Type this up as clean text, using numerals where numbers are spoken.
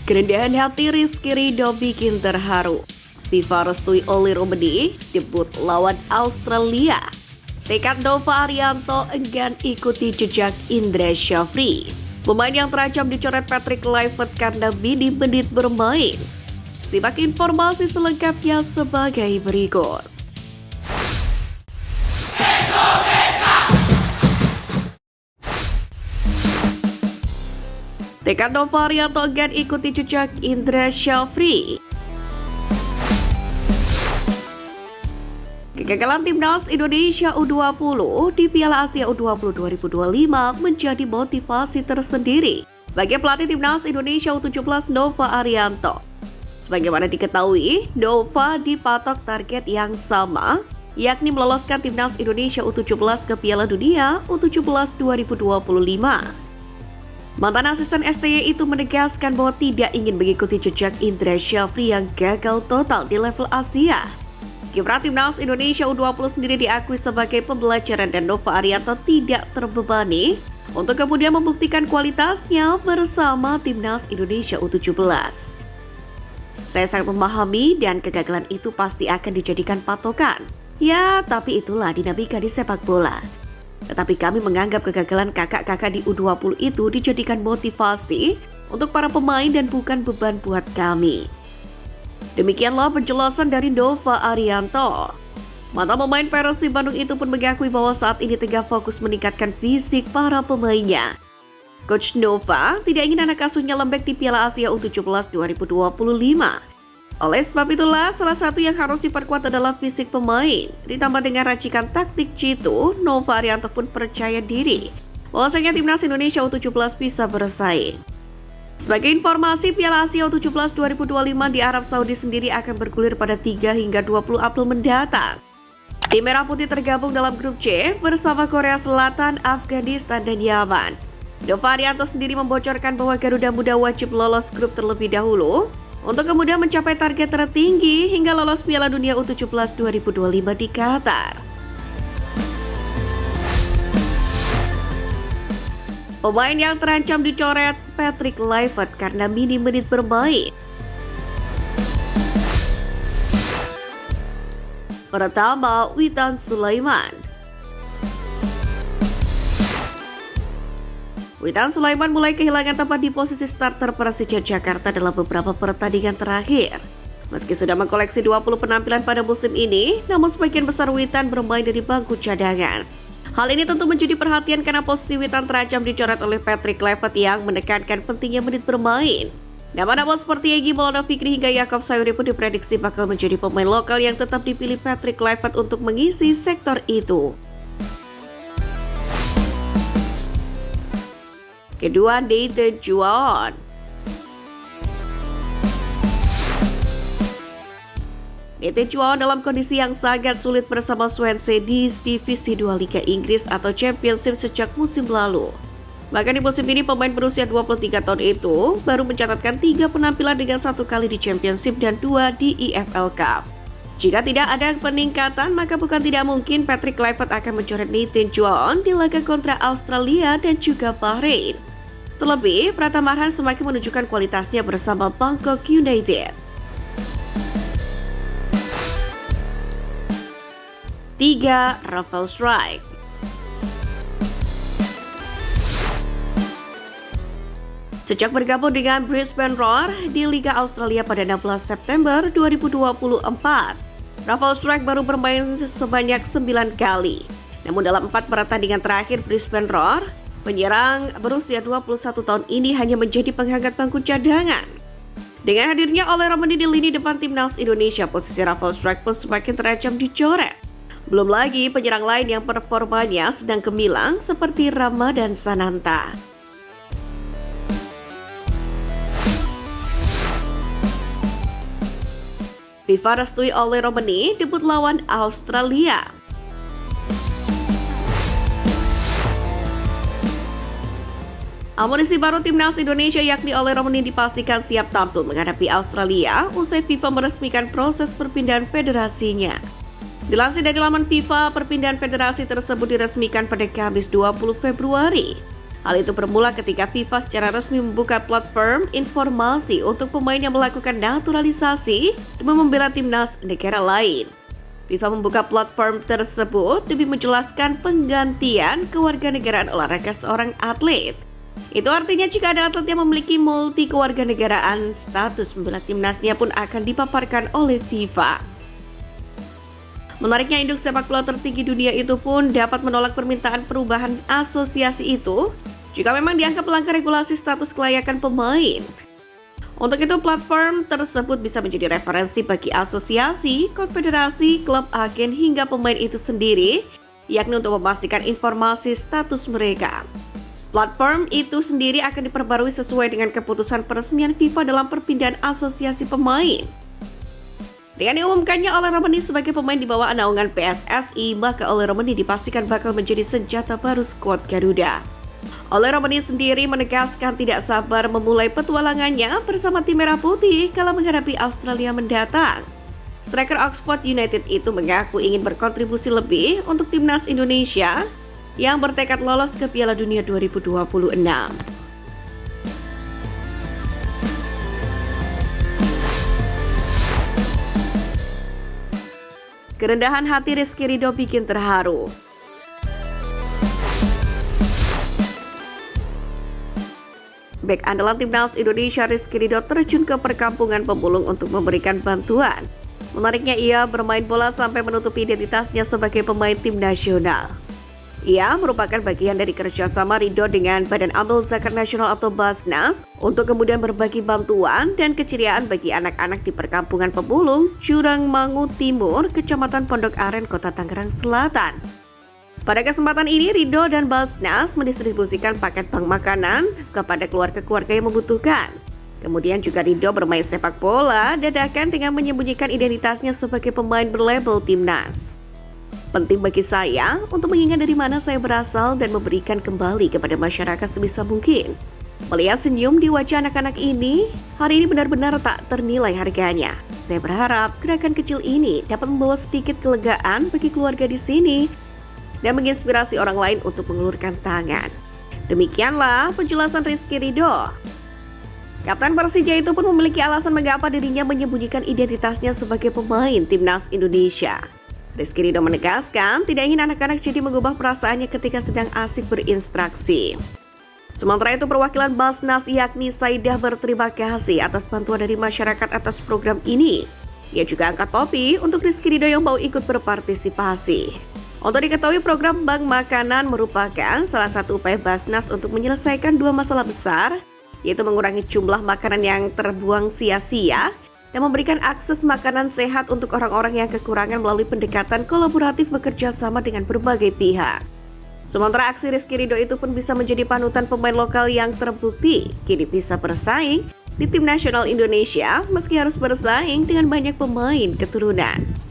Kerendahan hati Rizky Ridho bikin terharu. FIFA restui Oli Romedy debut lawan Australia. Tekad Nova Arianto enggan ikuti jejak Indra Syafri. Pemain yang terancam dicoret Patrick Kluivert karena minim menit bermain. Simak informasi selengkapnya sebagai berikut. Tekad Nova Arianto enggan ikuti jejak Indra Syafri. Kegagalan Timnas Indonesia U20 di Piala Asia U20 2025 menjadi motivasi tersendiri bagi pelatih Timnas Indonesia U17 Nova Arianto. Sebagaimana diketahui, Nova dipatok target yang sama, yakni meloloskan Timnas Indonesia U17 ke Piala Dunia U17 2025. Mantan asisten STY itu menegaskan bahwa tidak ingin mengikuti jejak Indra Syafri yang gagal total di level Asia. Kiprah Timnas Indonesia U20 sendiri diakui sebagai pembelajaran dan Nova Arianto tidak terbebani untuk kemudian membuktikan kualitasnya bersama Timnas Indonesia U17. Saya sangat memahami dan kegagalan itu pasti akan dijadikan patokan. Ya, tapi itulah dinamika di sepak bola. Tetapi kami menganggap kegagalan kakak-kakak di U20 itu dijadikan motivasi untuk para pemain dan bukan beban buat kami. Demikianlah penjelasan dari Nova Arianto. Mantan pemain Persib Bandung itu pun mengakui bahwa saat ini tengah fokus meningkatkan fisik para pemainnya. Coach Nova tidak ingin anak asuhnya lembek di Piala Asia U17 2025. Oleh sebab itulah, salah satu yang harus diperkuat adalah fisik pemain. Ditambah dengan racikan taktik jitu, Nova Arianto pun percaya diri bahwasanya Timnas Indonesia U17 bisa bersaing. Sebagai informasi, Piala Asia U17 2025 di Arab Saudi sendiri akan bergulir pada 3 hingga 20 April mendatang. Tim Merah Putih tergabung dalam grup C bersama Korea Selatan, Afghanistan, dan Yaman. Nova Arianto sendiri membocorkan bahwa Garuda Muda wajib lolos grup terlebih dahulu untuk kemudian mencapai target tertinggi hingga lolos Piala Dunia U17 2025 di Qatar. Pemain yang terancam dicoret Patrick Kluivert karena minim menit bermain. Pertama, Witan Sulaiman. Witan Sulaiman mulai kehilangan tempat di posisi starter Persija Jakarta dalam beberapa pertandingan terakhir. Meski sudah mengkoleksi 20 penampilan pada musim ini, namun sebagian besar Witan bermain dari bangku cadangan. Hal ini tentu menjadi perhatian karena posisi Witan terancam dicoret oleh Patrick Kluivert yang menekankan pentingnya menit bermain. Nama-nama seperti Egy Maulana Fikri hingga Yaakob Sayuri pun diprediksi bakal menjadi pemain lokal yang tetap dipilih Patrick Kluivert untuk mengisi sektor itu. Kedua, Nathan Juan. Nathan Juan dalam kondisi yang sangat sulit bersama Swansea di Divisi 2 Liga Inggris atau Championship sejak musim lalu. Bahkan di musim ini pemain berusia 23 tahun itu baru mencatatkan 3 penampilan dengan 1 kali di Championship dan 2 di EFL Cup. Jika tidak ada peningkatan, maka bukan tidak mungkin Patrick Kluivert akan mencoret Nathan Juan di laga kontra Australia dan juga Bahrain. Terlebih, Pratama Arhan semakin menunjukkan kualitasnya bersama Bangkok United. 3. Rafael Struijk. Sejak bergabung dengan Brisbane Roar di Liga Australia pada 16 September 2024, Rafael Struijk baru bermain sebanyak 9 kali. Namun dalam 4 pertandingan terakhir Brisbane Roar, penyerang berusia 21 tahun ini hanya menjadi penghangat bangku cadangan. Dengan hadirnya Oli Romedy di lini depan Timnas Indonesia, posisi Rafael Struijk pun semakin terancam dicoret. Belum lagi penyerang lain yang performanya sedang gemilang seperti Ramadan Sananta. FIFA restui Oli Romedy debut lawan Australia. Amunisi baru Timnas Indonesia yakni Oli Romedy dipastikan siap tampil menghadapi Australia usai FIFA meresmikan proses perpindahan federasinya. Dilansir dari laman FIFA, perpindahan federasi tersebut diresmikan pada Kamis 20 Februari. Hal itu bermula ketika FIFA secara resmi membuka platform informasi untuk pemain yang melakukan naturalisasi demi membela timnas negara lain. FIFA membuka platform tersebut demi menjelaskan penggantian kewarganegaraan olahraga seorang atlet. Itu artinya jika ada atlet yang memiliki multi kewarganegaraan, status membela timnasnya pun akan dipaparkan oleh FIFA. Menariknya, induk sepak bola tertinggi dunia itu pun dapat menolak permintaan perubahan asosiasi itu jika memang dianggap melanggar regulasi status kelayakan pemain. Untuk itu, platform tersebut bisa menjadi referensi bagi asosiasi, konfederasi, klub, agen, hingga pemain itu sendiri, yakni untuk memastikan informasi status mereka. Platform itu sendiri akan diperbarui sesuai dengan keputusan peresmian FIFA dalam perpindahan asosiasi pemain. Dengan diumumkannya Ole Romani sebagai pemain di bawah naungan PSSI, maka Ole Romani dipastikan bakal menjadi senjata baru skuad Garuda. Ole Romani sendiri menegaskan tidak sabar memulai petualangannya bersama tim Merah Putih kala menghadapi Australia mendatang. Striker Oxford United itu mengaku ingin berkontribusi lebih untuk timnas Indonesia yang bertekad lolos ke Piala Dunia 2026. Kerendahan hati Rizky Ridho bikin terharu. Bek andalan timnas Indonesia Rizky Ridho terjun ke perkampungan pemulung untuk memberikan bantuan. Menariknya, ia bermain bola sampai menutupi identitasnya sebagai pemain tim nasional. Ia merupakan bagian dari kerjasama Ridho dengan Badan Amil Zakat Nasional atau Basnas untuk kemudian berbagi bantuan dan keceriaan bagi anak-anak di perkampungan pemulung Jurangmangu Timur, Kecamatan Pondok Aren, Kota Tangerang Selatan. Pada kesempatan ini, Ridho dan Basnas mendistribusikan paket bank makanan kepada keluarga-keluarga yang membutuhkan. Kemudian juga Ridho bermain sepak bola dadakan dengan menyembunyikan identitasnya sebagai pemain berlabel timnas. Penting bagi saya untuk mengingat dari mana saya berasal dan memberikan kembali kepada masyarakat sebisa mungkin. Melihat senyum di wajah anak-anak ini, hari ini benar-benar tak ternilai harganya. Saya berharap gerakan kecil ini dapat membawa sedikit kelegaan bagi keluarga di sini dan menginspirasi orang lain untuk mengulurkan tangan. Demikianlah penjelasan Rizky Ridho. Kapten Persija itu pun memiliki alasan mengapa dirinya menyembunyikan identitasnya sebagai pemain timnas Indonesia. Rizky Ridho menegaskan tidak ingin anak-anak jadi mengubah perasaannya ketika sedang asik berinstruksi. Sementara itu, perwakilan Basnas yakni Saidah berterima kasih atas bantuan dari masyarakat atas program ini. Ia juga angkat topi untuk Rizky Ridho yang mau ikut berpartisipasi. Untuk diketahui, program bank makanan merupakan salah satu upaya Basnas untuk menyelesaikan dua masalah besar, yaitu mengurangi jumlah makanan yang terbuang sia-sia dan memberikan akses makanan sehat untuk orang-orang yang kekurangan melalui pendekatan kolaboratif bekerja sama dengan berbagai pihak. Sementara aksi Rizky Ridho itu pun bisa menjadi panutan pemain lokal yang terbukti kini bisa bersaing di tim nasional Indonesia meski harus bersaing dengan banyak pemain keturunan.